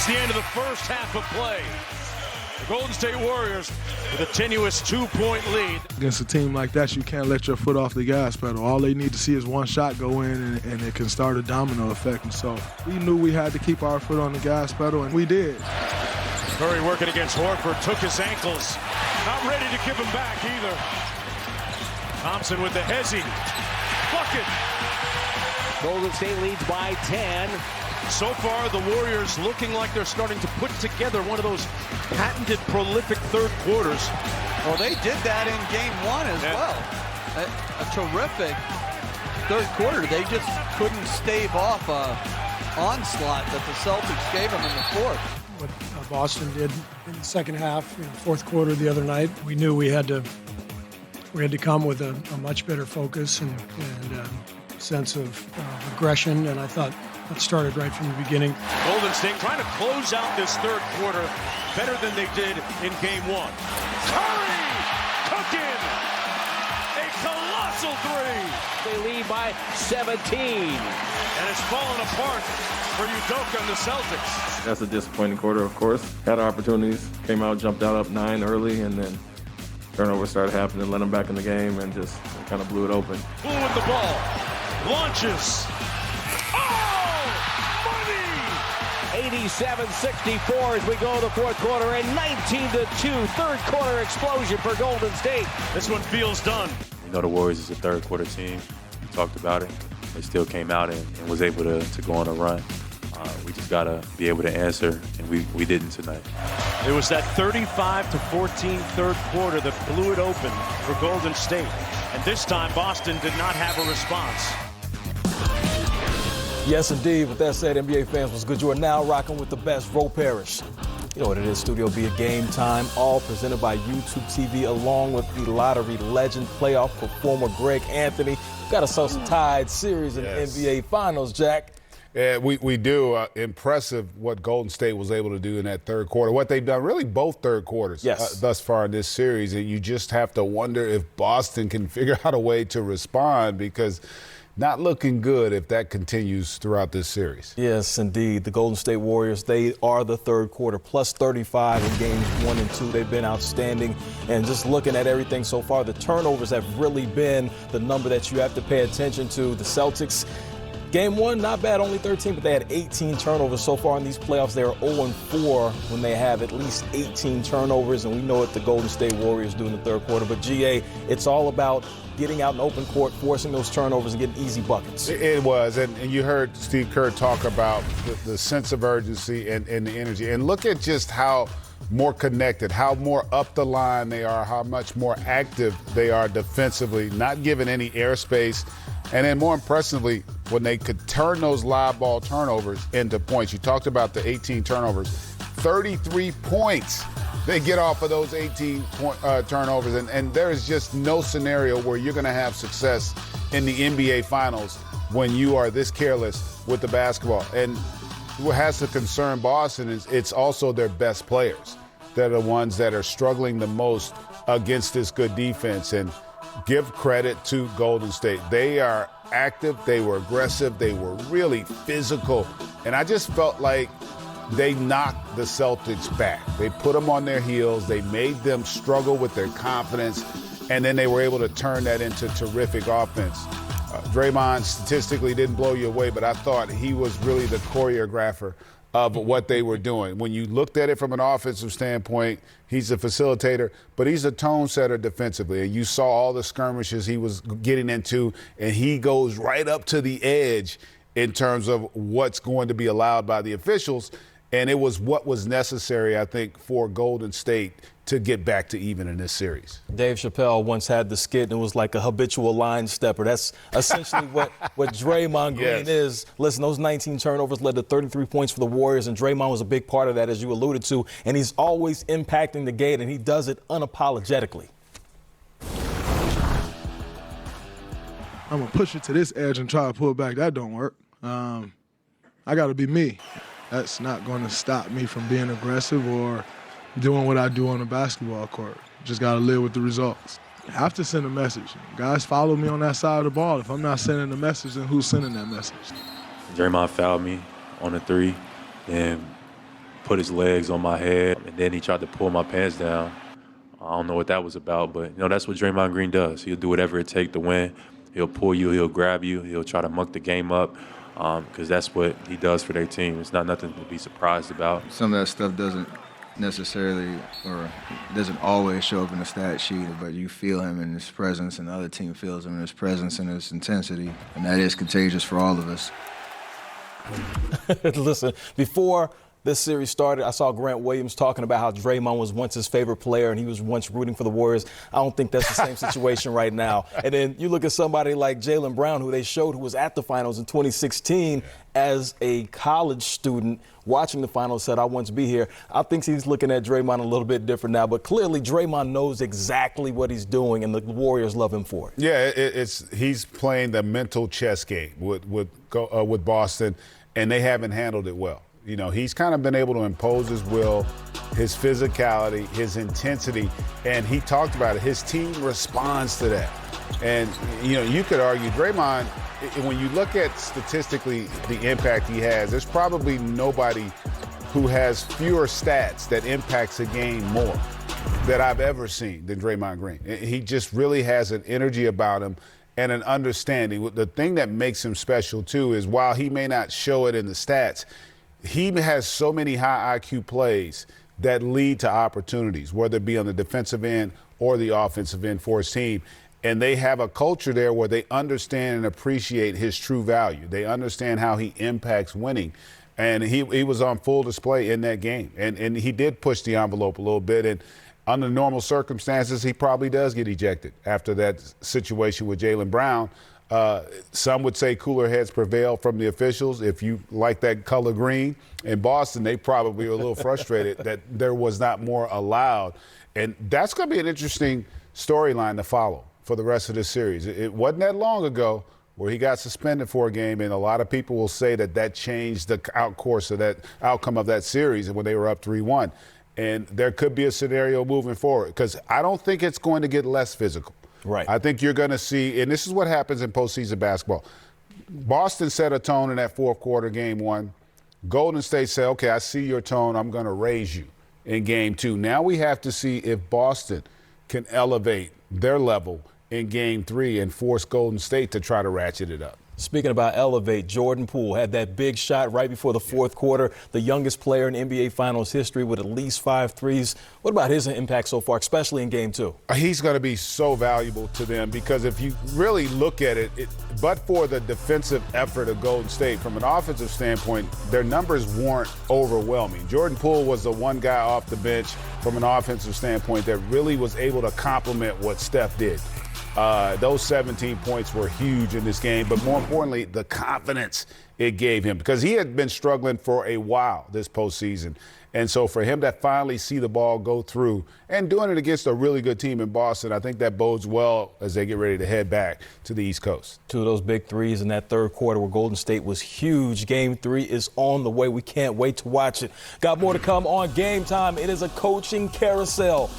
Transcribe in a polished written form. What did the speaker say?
It's the end of the first half of play. The Golden State Warriors with a tenuous 2-point lead. Against a team like that, you can't let your foot off the gas pedal. All they need to see is one shot go in, and it can start a domino effect. And so we knew we had to keep our foot on the gas pedal, and we did. Curry working against Horford, took his ankles. Not ready to give him back either. Thompson with the hezzy. Bucket. Golden State leads by 10. So far, the Warriors looking like they're starting to put together one of those patented prolific third quarters. Well, they did that in game one as well. A terrific third quarter. They just couldn't stave off a onslaught that the Celtics gave them in the fourth. What Boston did in the second half, fourth quarter the other night, we knew we had to come with a much better focus and sense of aggression, and I thought that started right from the beginning. Golden State trying to close out this third quarter better than they did in game one. Curry cooking a colossal three. They lead by 17. And it's fallen apart for Udoka and the Celtics. That's a disappointing quarter, of course. Had opportunities, came out, jumped out up 9 early, and then turnovers started happening, let them back in the game, and just kind of blew it open. Who with the ball? Launches. Oh! Money! 87-64 as we go to the fourth quarter, and 19-2 third quarter explosion for Golden State. This one feels done. You know the Warriors is a third quarter team. We talked about it. They still came out and was able to go on a run. We just got to be able to answer, and we didn't tonight. It was that 35-14 third quarter that blew it open for Golden State. And this time, Boston did not have a response. Yes, indeed. With that said, NBA fans, what's good? You are now rocking with the best, Ro Parrish. You know what it is, Studio B at Game Time, all presented by YouTube TV, along with the lottery legend, playoff performer Greg Anthony. We've got ourselves a tied series in the NBA Finals, Jack. Yeah, we do. Impressive what Golden State was able to do in that third quarter. What they've done, really both third quarters thus far in this series. And you just have to wonder if Boston can figure out a way to respond, because not looking good if that continues throughout this series. Yes, indeed. The Golden State Warriors, they are the third quarter, plus 35 in games 1 and 2. They've been outstanding. And just looking at everything so far, the turnovers have really been the number that you have to pay attention to. The Celtics, Game 1, not bad, only 13, but they had 18 turnovers so far in these playoffs. They are 0-4 when they have at least 18 turnovers, and we know what the Golden State Warriors do in the third quarter. But, GA, it's all about getting out in open court, forcing those turnovers, and getting easy buckets. It was, and you heard Steve Kerr talk about the sense of urgency and the energy. And look at just how more connected, how more up the line they are, how much more active they are defensively, not giving any airspace. And then more impressively, when they could turn those live ball turnovers into points. You talked about the 18 turnovers. 33 points they get off of those 18 turnovers. And there is just no scenario where you're going to have success in the NBA Finals when you are this careless with the basketball. And what has to concern Boston is it's also their best players. They're the ones that are struggling the most against this good defense. And give credit to Golden State. They are active, they were aggressive, they were really physical. And I just felt like they knocked the Celtics back. They put them on their heels, they made them struggle with their confidence, and then they were able to turn that into terrific offense. Draymond statistically didn't blow you away, but I thought he was really the choreographer of what they were doing. When you looked at it from an offensive standpoint, he's a facilitator, but he's a tone setter defensively. And you saw all the skirmishes he was getting into, and he goes right up to the edge in terms of what's going to be allowed by the officials. And it was what was necessary, I think, for Golden State to get back to even in this series. Dave Chappelle once had the skit, and it was like a habitual line stepper. That's essentially what Draymond Green is. Listen, those 19 turnovers led to 33 points for the Warriors, and Draymond was a big part of that, as you alluded to. And he's always impacting the game, and he does it unapologetically. I'm going to push it to this edge and try to pull back. That don't work. I got to be me. That's not going to stop me from being aggressive or doing what I do on the basketball court. Just got to live with the results. I have to send a message. Guys follow me on that side of the ball. If I'm not sending a message, then who's sending that message? Draymond fouled me on a 3, and put his legs on my head, and then he tried to pull my pants down. I don't know what that was about, but, that's what Draymond Green does. He'll do whatever it takes to win. He'll pull you, he'll grab you, he'll try to muck the game up, because that's what he does for their team. It's not nothing to be surprised about. Some of that stuff doesn't necessarily or doesn't always show up in the stat sheet, but you feel him in his presence, and the other team feels him in his presence and his intensity, and that is contagious for all of us. Listen, before this series started, I saw Grant Williams talking about how Draymond was once his favorite player and he was once rooting for the Warriors. I don't think that's the same situation right now. And then you look at somebody like Jaylen Brown, who they showed who was at the finals in 2016 as a college student watching the finals, said, I want to be here. I think he's looking at Draymond a little bit different now, but clearly Draymond knows exactly what he's doing, and the Warriors love him for it. Yeah, he's playing the mental chess game with Boston, and they haven't handled it well. He's kind of been able to impose his will, his physicality, his intensity, and he talked about it. His team responds to that. And, you could argue Draymond, when you look at statistically the impact he has, there's probably nobody who has fewer stats that impacts a game more that I've ever seen than Draymond Green. He just really has an energy about him and an understanding. The thing that makes him special, too, is while he may not show it in the stats, he has so many high IQ plays that lead to opportunities, whether it be on the defensive end or the offensive end for his team. And they have a culture there where they understand and appreciate his true value. They understand how he impacts winning. And he was on full display in that game. And he did push the envelope a little bit. And under normal circumstances, he probably does get ejected after that situation with Jaylen Brown. Some would say cooler heads prevail from the officials. If you like that color green, in Boston, they probably were a little frustrated that there was not more allowed. And that's going to be an interesting storyline to follow for the rest of this series. It wasn't that long ago where he got suspended for a game, and a lot of people will say that changed the outcome of that series when they were up 3-1. And there could be a scenario moving forward, because I don't think it's going to get less physical. Right. I think you're going to see, and this is what happens in postseason basketball. Boston set a tone in that fourth quarter, game one. Golden State said, okay, I see your tone. I'm going to raise you in game two. Now we have to see if Boston can elevate their level in game three and force Golden State to try to ratchet it up. Speaking about elevate, Jordan Poole had that big shot right before the fourth quarter, the youngest player in NBA Finals history with at least 5 threes. What about his impact so far, especially in game two? He's going to be so valuable to them, because if you really look at it, but for the defensive effort of Golden State, from an offensive standpoint, their numbers weren't overwhelming. Jordan Poole was the one guy off the bench from an offensive standpoint that really was able to complement what Steph did. Those 17 points were huge in this game, but more importantly, the confidence it gave him, because he had been struggling for a while this postseason. And so for him to finally see the ball go through and doing it against a really good team in Boston, I think that bodes well as they get ready to head back to the East Coast. 2 of those big threes in that third quarter where Golden State was huge. Game 3 is on the way. We can't wait to watch it. Got more to come on Game Time. It is a coaching carousel.